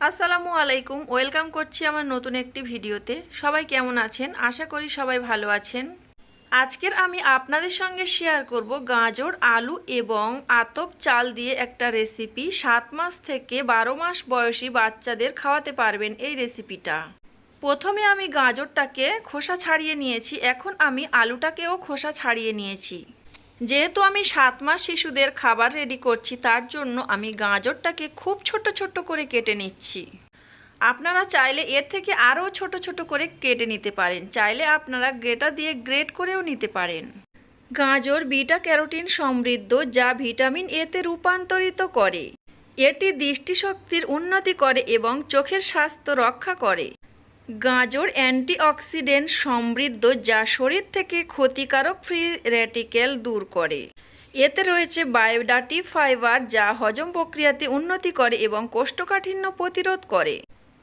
আসসালামু আলাইকুম, ওয়েলকাম করছি আমার নতুন একটি ভিডিওতে। সবাই কেমন আছেন? আশা করি সবাই ভালো আছেন। আজকের আমি আপনাদের সঙ্গে শেয়ার করব গাজর, আলু এবং আতপ চাল দিয়ে একটা রেসিপি। 7 মাস থেকে 12 মাস বয়সী বাচ্চাদের খাওয়াতে পারবেন এই রেসিপিটা। প্রথমে আমি গাজরটাকে খোসা ছাড়িয়ে নিয়েছি, এখন আমি আলুটাকেও খোসা ছাড়িয়ে নিয়েছি। যেহেতু আমি 7 মাস শিশুদের খাবার রেডি করছি, তার জন্য আমি গাজরটাকে খুব ছোট ছোট করে কেটে নিচ্ছি। আপনারা চাইলে এর থেকে আরও ছোট ছোট করে কেটে নিতে পারেন, চাইলে আপনারা গ্রেটার দিয়ে গ্রেট করেও নিতে পারেন। গাজর বিটা ক্যারোটিন সমৃদ্ধ, যা ভিটামিন এতে রূপান্তরিত করে। এটি দৃষ্টিশক্তির উন্নতি করে এবং চোখের স্বাস্থ্য রক্ষা করে। গাজর অ্যান্টিঅক্সিডেন্ট সমৃদ্ধ, যা শরীর থেকে ক্ষতিকারক ফ্রি র্যাডিক্যাল দূর করে। এতে রয়েছে বায়োডাক্টিভ ফাইবার, যা হজম প্রক্রিয়াতে উন্নতি করে এবং কোষ্ঠকাঠিন্য প্রতিরোধ করে।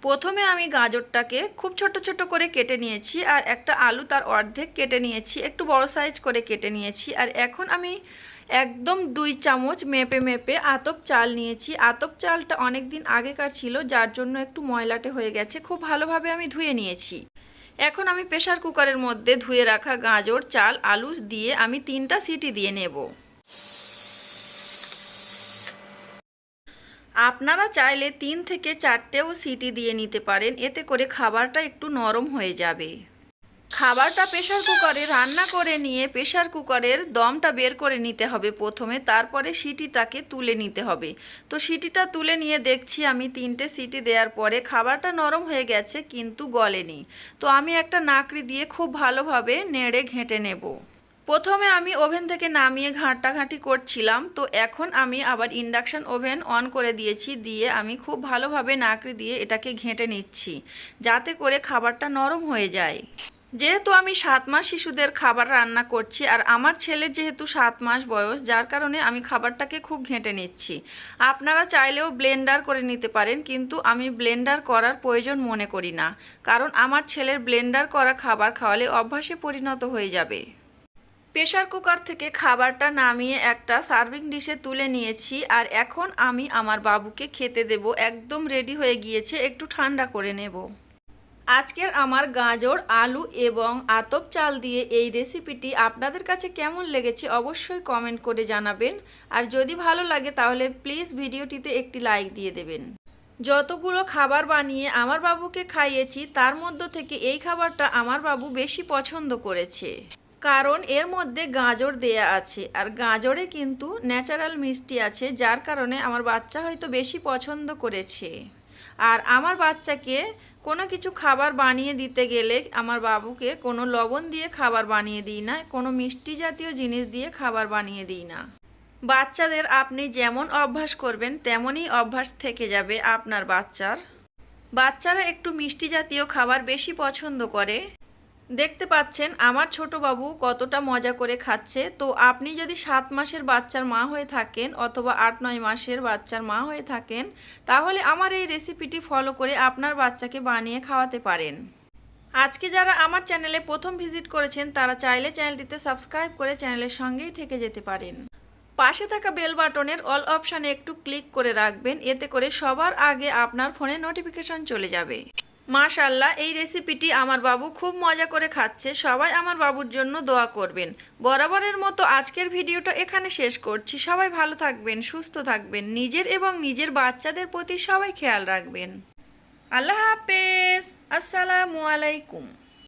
প্রথমে আমি গাজরটাকে খুব ছোট ছোট করে কেটে নিয়েছি, আর একটা আলু তার অর্ধেক কেটে নিয়েছি, একটু বড় সাইজ করে কেটে নিয়েছি। আর এখন আমি একদম 2 চামচ মেপে মেপে আতপ চাল নিয়েছি। আতপ চালটা অনেক দিন আগেকার ছিল, যার জন্য একটু ময়লাটে হয়ে গেছে। খুব ভালোভাবে আমি ধুয়ে নিয়েছি। এখন আমি প্রেসার কুকারের মধ্যে ধুয়ে রাখা গাজর, চাল, আলু দিয়ে আমি 3টা সিটি দিয়ে নেব। আপনারা চাইলে 3 থেকে 4টেও সিটি দিয়ে নিতে পারেন, এতে করে খাবারটা একটু নরম হয়ে যাবে। খাবারটা প্রেসার কুকারে রান্না করে নিয়ে প্রেসার কুকারের দমটা বের করে নিতে হবে প্রথমে, তারপরে সিটিটাকে তুলে নিতে হবে। তো সিটিটা তুলে নিয়ে দেখছি আমি 3টে সিটি দেওয়ার পরে খাবারটা নরম হয়ে গেছে, কিন্তু গলেনি। তো আমি একটা নাকড়ি দিয়ে খুব ভালোভাবে নেড়ে ঘেঁটে নেব। প্রথমে আমি ওভেন থেকে নামিয়ে ঘাঁটাঘাঁটি করছিলাম, তো এখন আমি আবার ইন্ডাকশান ওভেন অন করে দিয়েছি। দিয়ে আমি খুব ভালোভাবে নাকড়ি দিয়ে এটাকে ঘেঁটে নিচ্ছি, যাতে করে খাবারটা নরম হয়ে যায়। যেহেতু আমি 7 মাস শিশুদের খাবার রান্না করছি, আর আমার ছেলের যেহেতু 7 মাস বয়স, যার কারণে আমি খাবারটাকে খুব ঘেঁটে নিচ্ছি। আপনারা চাইলেও ব্লেন্ডার করে নিতে পারেন, কিন্তু আমি ব্লেন্ডার করার প্রয়োজন মনে করি না, কারণ আমার ছেলের ব্লেন্ডার করা খাবার খাওয়ালে অভ্যাসে পরিণত হয়ে যাবে। প্রেসার কুকার থেকে খাবারটা নামিয়ে একটা সার্ভিং ডিশে তুলে নিয়েছি, আর এখন আমি আমার বাবুকে খেতে দেব। একদম রেডি হয়ে গিয়েছে, একটু ঠান্ডা করে নেব। আজকের আমার গাজর, আলু এবং আতপ চাল দিয়ে এই রেসিপিটি আপনাদের কাছে কেমন লেগেছে অবশ্যই কমেন্ট করে জানাবেন। আর যদি ভালো লাগে তাহলে প্লিজ ভিডিওটিতে একটি লাইক দিয়ে দেবেন। যতগুলো খাবার বানিয়ে আমার বাবুকে খাইয়েছি, তার মধ্য থেকে এই খাবারটা আমার বাবু বেশি পছন্দ করেছে, কারণ এর মধ্যে গাজর দেয়া আছে, আর গাজরে কিন্তু ন্যাচারাল মিষ্টি আছে, যার কারণে আমার বাচ্চা হয়তো বেশি পছন্দ করেছে। আর আমার বাচ্চাকে কোনো কিছু খাবার বানিয়ে দিতে গেলে আমার বাবুকে কোনো লবণ দিয়ে খাবার বানিয়ে দিই না, কোনো মিষ্টি জাতীয় জিনিস দিয়ে খাবার বানিয়ে দিই না। বাচ্চাদের আপনি যেমন অভ্যাস করবেন তেমনই অভ্যাস থেকে যাবে আপনার বাচ্চার। বাচ্চারা একটু মিষ্টি জাতীয় খাবার বেশি পছন্দ করে। দেখতে পাচ্ছেন আমার ছোট বাবু কতটা মজা করে খাচ্ছে। তো আপনি যদি 7 মাসের বাচ্চার মা হয়ে থাকেন অথবা 8-9 মাসের বাচ্চার মা হয়ে থাকেন, তাহলে আমার এই রেসিপিটি ফলো করে আপনার বাচ্চাকে বানিয়ে খাওয়াতে পারেন। আজকে যারা আমার চ্যানেলে প্রথম ভিজিট করেছেন, তারা চাইলে চ্যানেলটিতে সাবস্ক্রাইব করে চ্যানেলের সঙ্গেই থেকে যেতে পারেন। পাশে থাকা বেল বাটনের অল অপশানে একটু ক্লিক করে রাখবেন, এতে করে সবার আগে আপনার ফোনে নোটিফিকেশন চলে যাবে। মাশাআল্লাহ, এই রেসিপিটি আমার বাবু খুব মজা করে খাচ্ছে। সবাই আমার বাবুর জন্য দোয়া করবেন। বরাবরের মতো আজকের ভিডিওটা এখানে শেষ করছি। সবাই ভালো থাকবেন, সুস্থ থাকবেন, নিজের এবং নিজের বাচ্চাদের প্রতি সবাই খেয়াল রাখবেন। আল্লাহ হাফেজ। আসসালামু আলাইকুম।